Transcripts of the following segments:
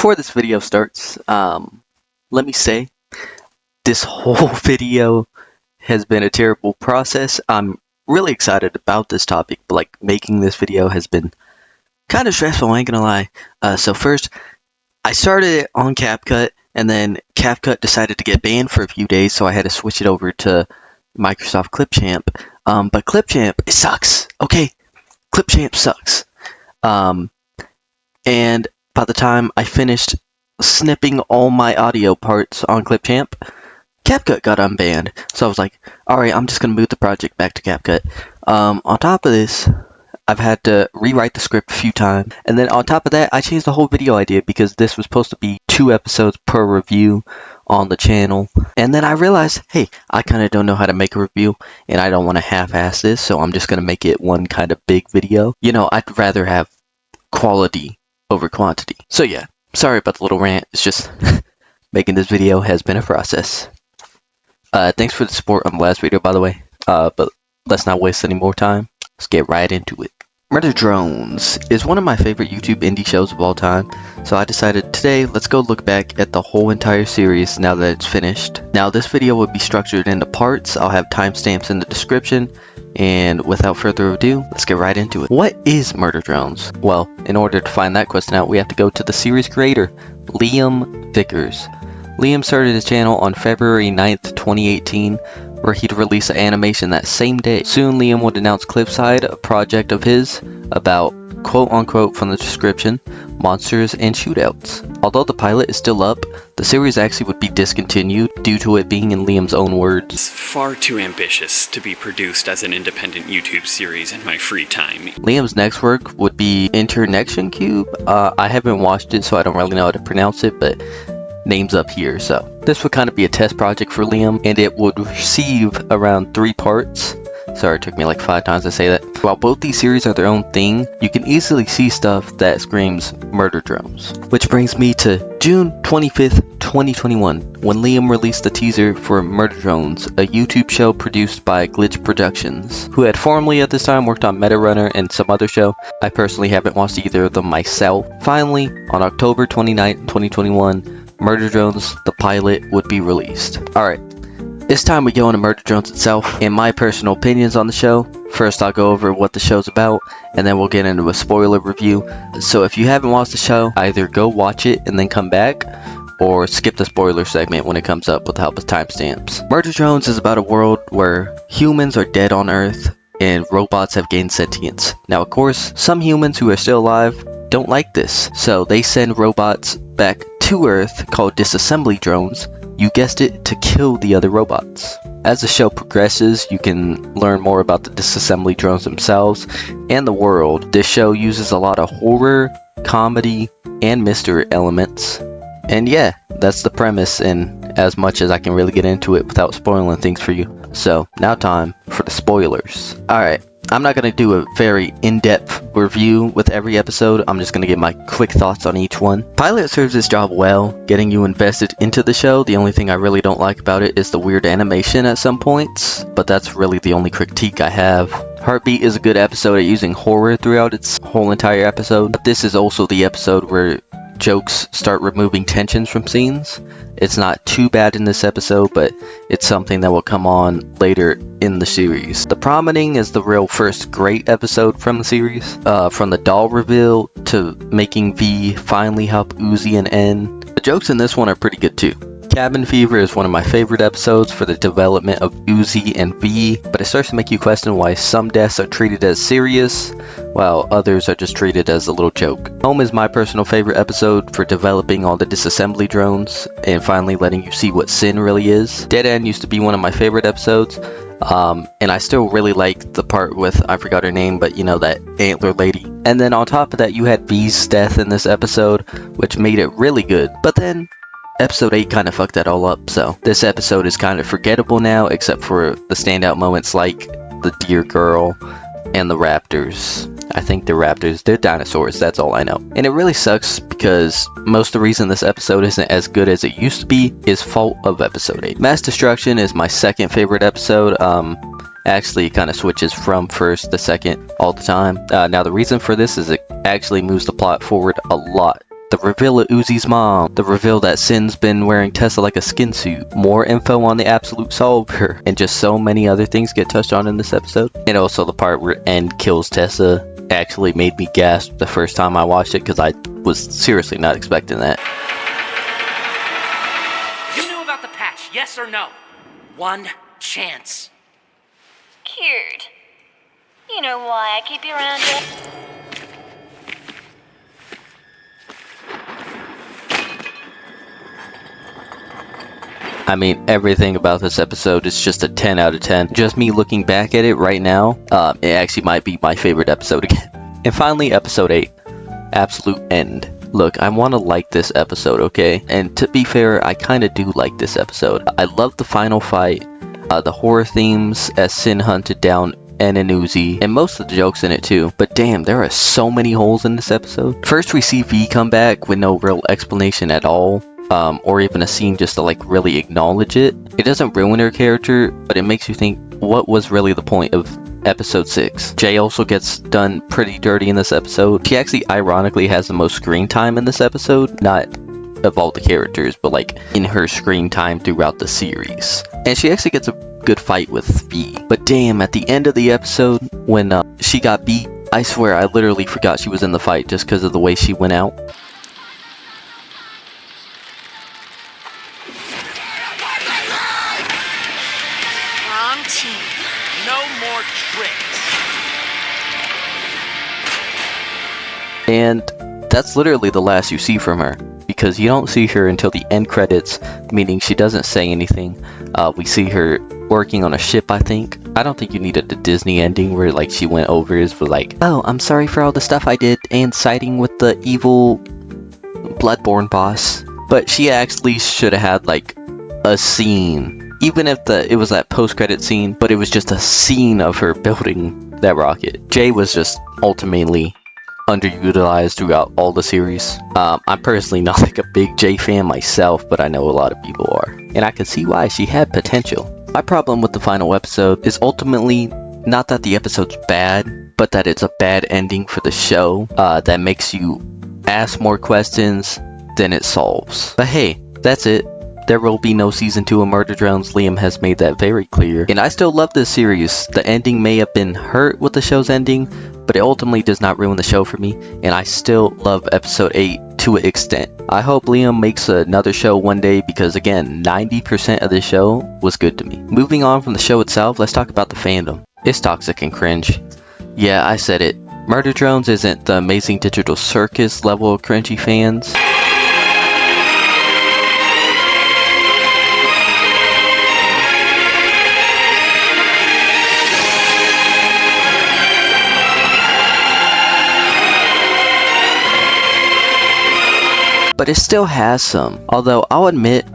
Before this video starts, let me say this whole video has been a terrible process. I'm really excited about this topic, but like making this video has been kind of stressful, I ain't gonna lie. So first, I started it on CapCut, and then CapCut decided to get banned for a few days, so I had to switch it over to Microsoft Clipchamp. But Clipchamp, it sucks, okay? Clipchamp sucks. And by the time I finished snipping all my audio parts on Clipchamp, CapCut got unbanned. So I was like, alright, I'm just going to move the project back to CapCut. On top of this, I've had to rewrite the script a few times. And then on top of that, I changed the whole video idea because this was supposed to be 2 episodes per review on the channel. And then I realized, hey, I kind of don't know how to make a review, and I don't want to half-ass this, so I'm just going to make it one kind of big video. You know, I'd rather have quality over quantity. So yeah, sorry about the little rant. It's just making this video has been a process. Thanks for the support on the last video, by the way. But let's not waste any more time. Let's get right into it. Murder Drones is one of my favorite YouTube indie shows of all time, so I decided today let's go look back at the whole entire series now that it's finished. Now this video will be structured into parts. I'll have timestamps in the description, and without further ado, let's get right into it. What is Murder Drones? Well, in order to find that question out, we have to go to the series creator, Liam Vickers. Liam started his channel on February 9th, 2018, where he'd release an animation that same day. Soon Liam would announce Cliffside, a project of his about, quote-unquote from the description, monsters and shootouts. Although the pilot is still up, the series actually would be discontinued due to it being in Liam's own words. It's far too ambitious to be produced as an independent YouTube series in my free time. Liam's next work would be Internection Cube. I haven't watched it, so I don't really know how to pronounce it, but name's up here. So this would kind of be a test project for Liam, and it would receive around 3 parts. Sorry, it took me like 5 times to say that. While both these series are their own thing, you can easily see stuff that screams Murder Drones. Which brings me to June 25th, 2021, when Liam released the teaser for Murder Drones, a YouTube show produced by Glitch Productions, who had formerly at this time worked on Meta Runner and some other show. I personally haven't watched either of them myself. Finally, on October 29th, 2021, Murder Drones, the pilot, would be released. Alright, it's time we go into Murder Drones itself and my personal opinions on the show. First I'll go over what the show's about, and then we'll get into a spoiler review. So if you haven't watched the show, either go watch it and then come back, or skip the spoiler segment when it comes up with the help of timestamps. Murder Drones is about a world where humans are dead on Earth and robots have gained sentience. Now of course, some humans who are still alive don't like this, so they send robots back to Earth called disassembly drones, you guessed it, to kill the other robots. As the show progresses, you can learn more about the disassembly drones themselves and the world. This show uses a lot of horror, comedy, and mystery elements. And yeah, that's the premise, and as much as I can really get into it without spoiling things for you. So, now time for the spoilers. Alright, I'm not going to do a very in-depth review with every episode. I'm just going to give my quick thoughts on each one. Pilot serves its job well, getting you invested into the show. The only thing I really don't like about it is the weird animation at some points, but that's really the only critique I have. Heartbeat is a good episode at using horror throughout its whole entire episode, but this is also the episode where jokes start removing tensions from scenes. It's not too bad in this episode, but it's something that will come on later in the series. The Promenading is the real first great episode from the series. From the doll reveal to making V finally help Uzi and N. The jokes in this one are pretty good too. Cabin Fever is one of my favorite episodes for the development of Uzi and V, but it starts to make you question why some deaths are treated as serious, while others are just treated as a little joke. Home is my personal favorite episode for developing all the disassembly drones, and finally letting you see what sin really is. Dead End used to be one of my favorite episodes, and I still really like the part with, I forgot her name, but you know, that antler lady. And then on top of that, you had V's death in this episode, which made it really good. But then Episode 8 kind of fucked that all up, so this episode is kind of forgettable now, except for the standout moments like the deer girl and the raptors. I think they're raptors, they're dinosaurs, that's all I know. And it really sucks because most of the reason this episode isn't as good as it used to be is fault of episode 8. Mass Destruction is my second favorite episode. Actually, it kind of switches from first to second all the time. Now the reason for this is it actually moves the plot forward a lot the reveal of Uzi's mom, the reveal that Sin's been wearing Tessa like a skin suit, more info on the absolute solver, and just so many other things get touched on in this episode. And also the part where End kills Tessa actually made me gasp the first time I watched it, because I was seriously not expecting that. You knew about the patch, yes or no? One chance. Cured. You know why I keep you around here? I mean, everything about this episode is just a 10 out of 10. Just me looking back at it right now, it actually might be my favorite episode again. And finally, episode 8, Absolute End. Look, I want to like this episode, okay? And to be fair, I kind of do like this episode. I love the final fight, the horror themes as Sin hunted down En and Uzi, and most of the jokes in it too. But damn, there are so many holes in this episode. First, we see V come back with no real explanation at all. Or even a scene just to like really acknowledge it. It doesn't ruin her character, but it makes you think, what was really the point of episode 6? Jay also gets done pretty dirty in this episode. She actually ironically has the most screen time in this episode, not of all the characters, but like in her screen time throughout the series. And she actually gets a good fight with V. But damn, at the end of the episode, when she got beat, I swear I literally forgot she was in the fight just because of the way she went out. No more tricks. And that's literally the last you see from her, because you don't see her until the end credits, meaning she doesn't say anything. We see her working on a ship, I think. I don't think you needed the Disney ending where like she went over is for like, oh, I'm sorry for all the stuff I did and siding with the evil Bloodborne boss. But she actually should have had like a scene. Even if it was that post-credit scene, but it was just a scene of her building that rocket. Jay was just ultimately underutilized throughout all the series. I'm personally not like a big Jay fan myself, but I know a lot of people are. And I can see why. She had potential. My problem with the final episode is ultimately not that the episode's bad, but that it's a bad ending for the show that makes you ask more questions than it solves. But hey, that's it. There will be no season 2 of Murder Drones. Liam has made that very clear. And I still love this series. The ending may have been hurt with the show's ending, but it ultimately does not ruin the show for me. And I still love episode 8 to an extent. I hope Liam makes another show one day, because again, 90% of this show was good to me. Moving on from the show itself, let's talk about the fandom. It's toxic and cringe. Yeah, I said it. Murder Drones isn't the Amazing Digital Circus level of cringy fans. But it still has some. Although I'll admit,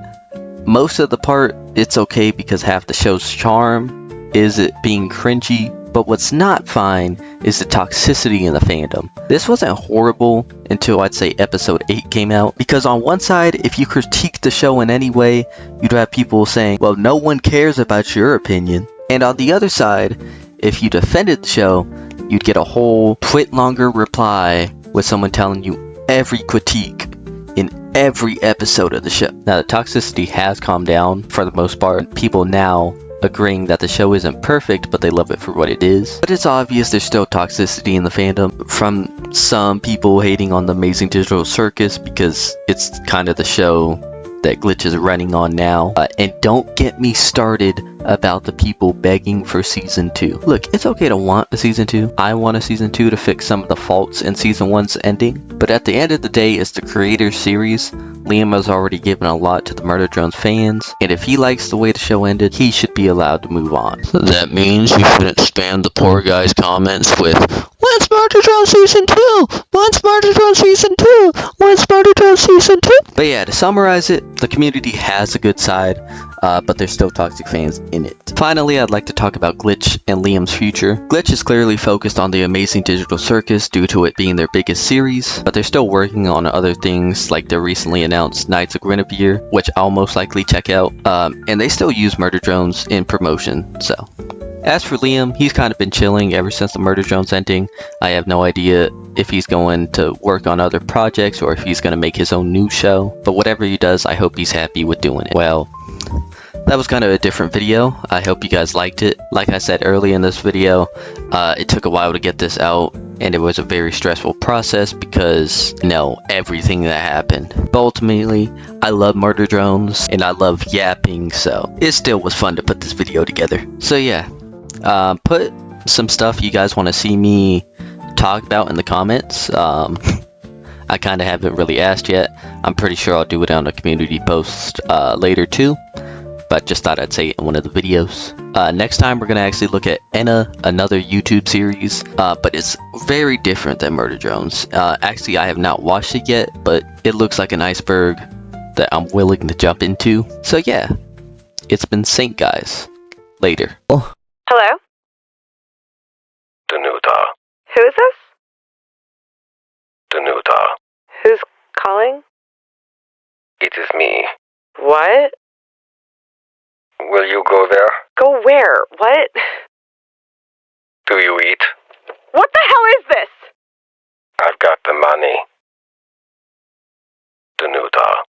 most of the part it's okay, because half the show's charm is it being cringy. But what's not fine is the toxicity in the fandom. This wasn't horrible until I'd say episode 8 came out, because on one side, if you critique the show in any way, you'd have people saying, well, no one cares about your opinion. And on the other side, if you defended the show, you'd get a whole twit longer reply with someone telling you every critique in every episode of the show. Now, the toxicity has calmed down for the most part. People now agreeing that the show isn't perfect, but they love it for what it is. But it's obvious there's still toxicity in the fandom, from some people hating on the Amazing Digital Circus because it's kind of the show that Glitch is running on now. And don't get me started about the people begging for season 2. Look, it's okay to want a season 2. I want a season 2 to fix some of the faults in season 1's ending. But at the end of the day, it's the creator's series. Liam has already given a lot to the Murder Drones fans, and if he likes the way the show ended, he should be allowed to move on. That means you shouldn't spam the poor guy's comments with, when's Murder Drones season 2? When's Murder Drones season 2? When's Murder Drones season 2? But yeah, to summarize it, the community has a good side, but there's still toxic fans in it. Finally, I'd like to talk about Glitch and Liam's future. Glitch is clearly focused on the Amazing Digital Circus due to it being their biggest series, but they're still working on other things, like their recently announced Knights of Guinevere, which I'll most likely check out, and they still use Murder Drones in promotion, so. As for Liam, he's kind of been chilling ever since the Murder Drones ending. I have no idea if he's going to work on other projects or if he's going to make his own new show. But whatever he does, I hope he's happy with doing it. Well, that was kind of a different video. I hope you guys liked it. Like I said earlier in this video, it took a while to get this out, and it was a very stressful process because, everything that happened. But ultimately, I love murder drones, and I love yapping, so it still was fun to put this video together. So yeah, put some stuff you guys want to see me talk about in the comments. I kind of haven't really asked yet. I'm pretty sure I'll do it on a community post later too. But just thought I'd say it in one of the videos. Next time we're going to actually look at Enna, another YouTube series, but it's very different than Murder Drones. Actually, I have not watched it yet, but it looks like an iceberg that I'm willing to jump into. So yeah, it's been Saint, guys. Later. Hello? Danuta. Who is this? Danuta. Who's calling? It is me. What? Will you go there? Go where? What? Do you eat? What the hell is this? I've got the money. Danuta.